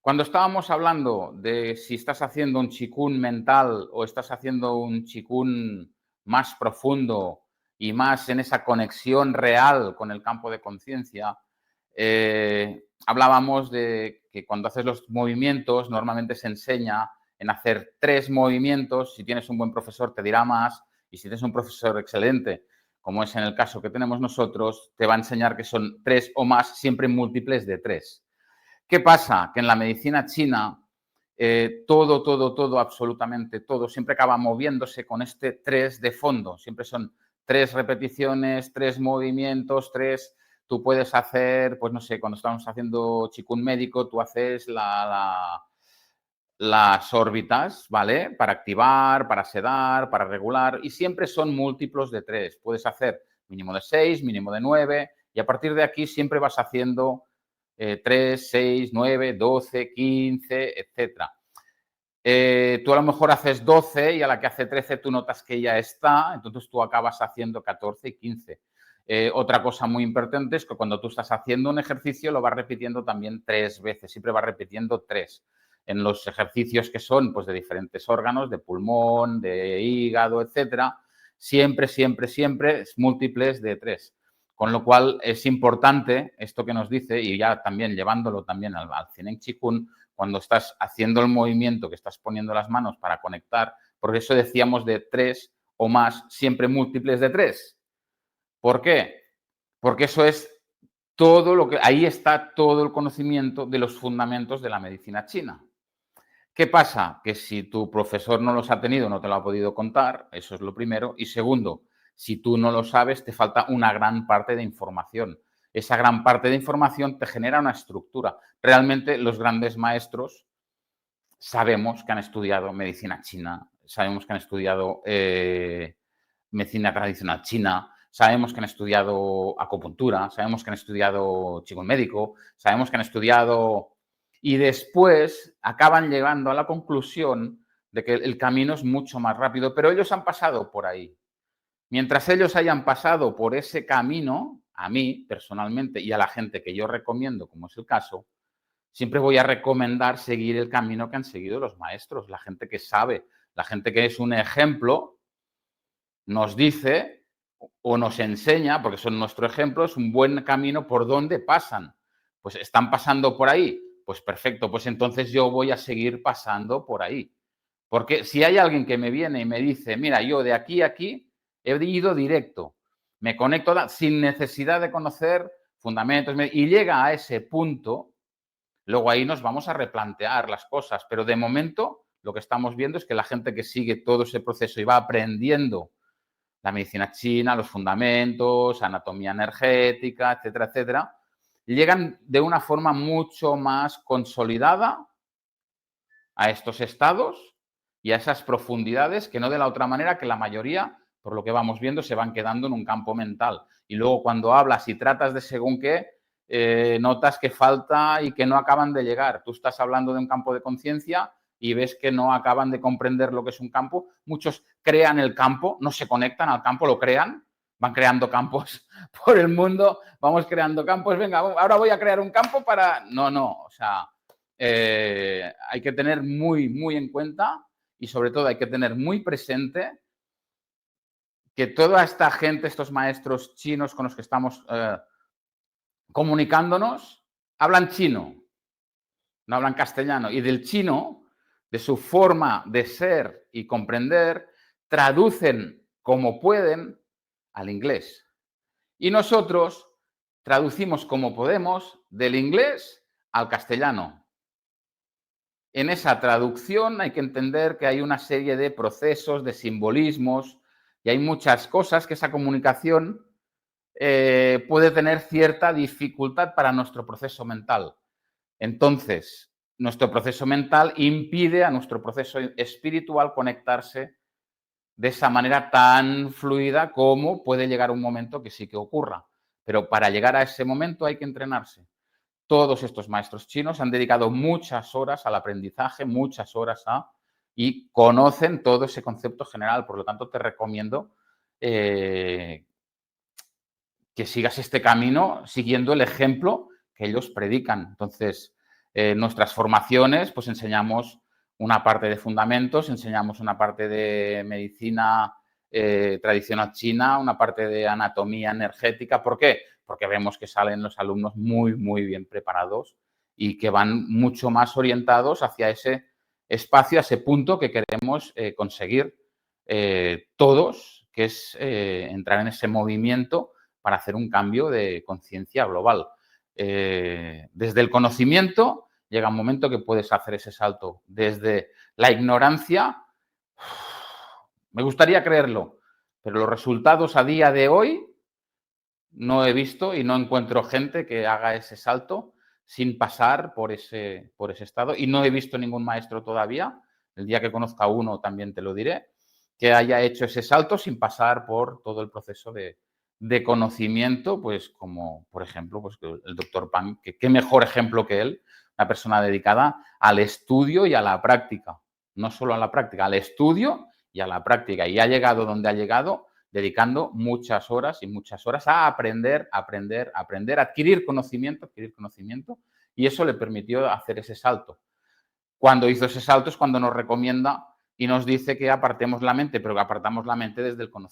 Cuando estábamos hablando de si estás haciendo un chikun mental o estás haciendo un chikun más profundo y más en esa conexión real con el campo de conciencia, hablábamos de que cuando haces los movimientos normalmente se enseña en hacer 3 movimientos. Si tienes un buen profesor te dirá más, y si tienes un profesor excelente, como es en el caso que tenemos nosotros, te va a enseñar que son 3 o más, siempre múltiples de 3. ¿Qué pasa? Que en la medicina china todo, absolutamente todo, siempre acaba moviéndose con este 3 de fondo. Siempre son 3 repeticiones, 3 movimientos, 3. Tú puedes hacer, pues no sé, cuando estamos haciendo chikun médico, tú haces las órbitas, ¿vale? Para activar, para sedar, para regular, y siempre son múltiplos de 3. Puedes hacer mínimo de 6, mínimo de 9, y a partir de aquí siempre vas haciendo 3, 6, 9, 12, 15, etcétera. Tú a lo mejor haces 12 y a la que hace 13 tú notas que ya está, entonces tú acabas haciendo 14 y 15. Otra cosa muy importante es que cuando tú estás haciendo un ejercicio lo vas repitiendo también 3 veces, siempre vas repitiendo 3. En los ejercicios que son pues, de diferentes órganos, de pulmón, de hígado, etcétera, siempre es múltiples de 3. Con lo cual es importante esto que nos dice, y ya también llevándolo también al Zinen Chikun, cuando estás haciendo el movimiento, que estás poniendo las manos para conectar, por eso decíamos de 3 o más, siempre múltiples de 3. ¿Por qué? Porque eso es todo lo que, ahí está todo el conocimiento de los fundamentos de la medicina china. ¿Qué pasa? Que si tu profesor no los ha tenido, no te lo ha podido contar, eso es lo primero. Y segundo, si tú no lo sabes, te falta una gran parte de información. Esa gran parte de información te genera una estructura. Realmente los grandes maestros sabemos que han estudiado medicina china, sabemos que han estudiado medicina tradicional china, sabemos que han estudiado acupuntura, sabemos que han estudiado qigong médico, sabemos que han estudiado, y después acaban llegando a la conclusión de que el camino es mucho más rápido, pero ellos han pasado por ahí. Mientras ellos hayan pasado por ese camino, a mí personalmente y a la gente que yo recomiendo, como es el caso, siempre voy a recomendar seguir el camino que han seguido los maestros, la gente que sabe, la gente que es un ejemplo, nos dice o nos enseña, porque son nuestro ejemplo, es un buen camino por donde pasan. Pues están pasando por ahí, pues perfecto, pues entonces yo voy a seguir pasando por ahí. Porque si hay alguien que me viene y me dice, mira, yo de aquí a aquí he ido directo, me conecto sin necesidad de conocer fundamentos, y llega a ese punto, luego ahí nos vamos a replantear las cosas, pero de momento lo que estamos viendo es que la gente que sigue todo ese proceso y va aprendiendo la medicina china, los fundamentos, anatomía energética, etcétera, etcétera, llegan de una forma mucho más consolidada a estos estados y a esas profundidades que no de la otra manera que la mayoría, por lo que vamos viendo, se van quedando en un campo mental. Y luego cuando hablas y tratas de según qué, notas que falta y que no acaban de llegar. Tú estás hablando de un campo de conciencia y ves que no acaban de comprender lo que es un campo. Muchos crean el campo, no se conectan al campo, lo crean, van creando campos por el mundo, vamos creando campos, venga, ahora voy a crear un campo para... No, o sea, hay que tener muy en cuenta y sobre todo hay que tener muy presente que toda esta gente, estos maestros chinos con los que estamos comunicándonos, hablan chino, no hablan castellano. Y del chino, de su forma de ser y comprender, traducen como pueden al inglés. Y nosotros traducimos como podemos del inglés al castellano. En esa traducción hay que entender que hay una serie de procesos, de simbolismos, y hay muchas cosas que esa comunicación puede tener cierta dificultad para nuestro proceso mental. Entonces, nuestro proceso mental impide a nuestro proceso espiritual conectarse de esa manera tan fluida como puede llegar un momento que sí que ocurra. Pero para llegar a ese momento hay que entrenarse. Todos estos maestros chinos han dedicado muchas horas al aprendizaje, muchas horas y conocen todo ese concepto general. Por lo tanto, te recomiendo que sigas este camino siguiendo el ejemplo que ellos predican. Entonces, nuestras formaciones, pues enseñamos una parte de fundamentos, enseñamos una parte de medicina tradicional china, una parte de anatomía energética. ¿Por qué? Porque vemos que salen los alumnos muy, muy bien preparados y que van mucho más orientados hacia ese espacio, a ese punto que queremos conseguir todos, que es entrar en ese movimiento para hacer un cambio de conciencia global. Desde el conocimiento llega un momento que puedes hacer ese salto. Desde la ignorancia, me gustaría creerlo, pero los resultados a día de hoy no he visto y no encuentro gente que haga ese salto sin pasar por ese estado. Y no he visto ningún maestro todavía, el día que conozca uno también te lo diré, que haya hecho ese salto sin pasar por todo el proceso de conocimiento, pues como, por ejemplo, pues el doctor Pang, que qué mejor ejemplo que él, una persona dedicada al estudio y a la práctica. No solo a la práctica, al estudio y a la práctica. Y ha llegado donde ha llegado dedicando muchas horas y muchas horas a aprender, aprender, aprender, adquirir conocimiento, y eso le permitió hacer ese salto. Cuando hizo ese salto es cuando nos recomienda y nos dice que apartemos la mente, pero que apartamos la mente desde el conocimiento.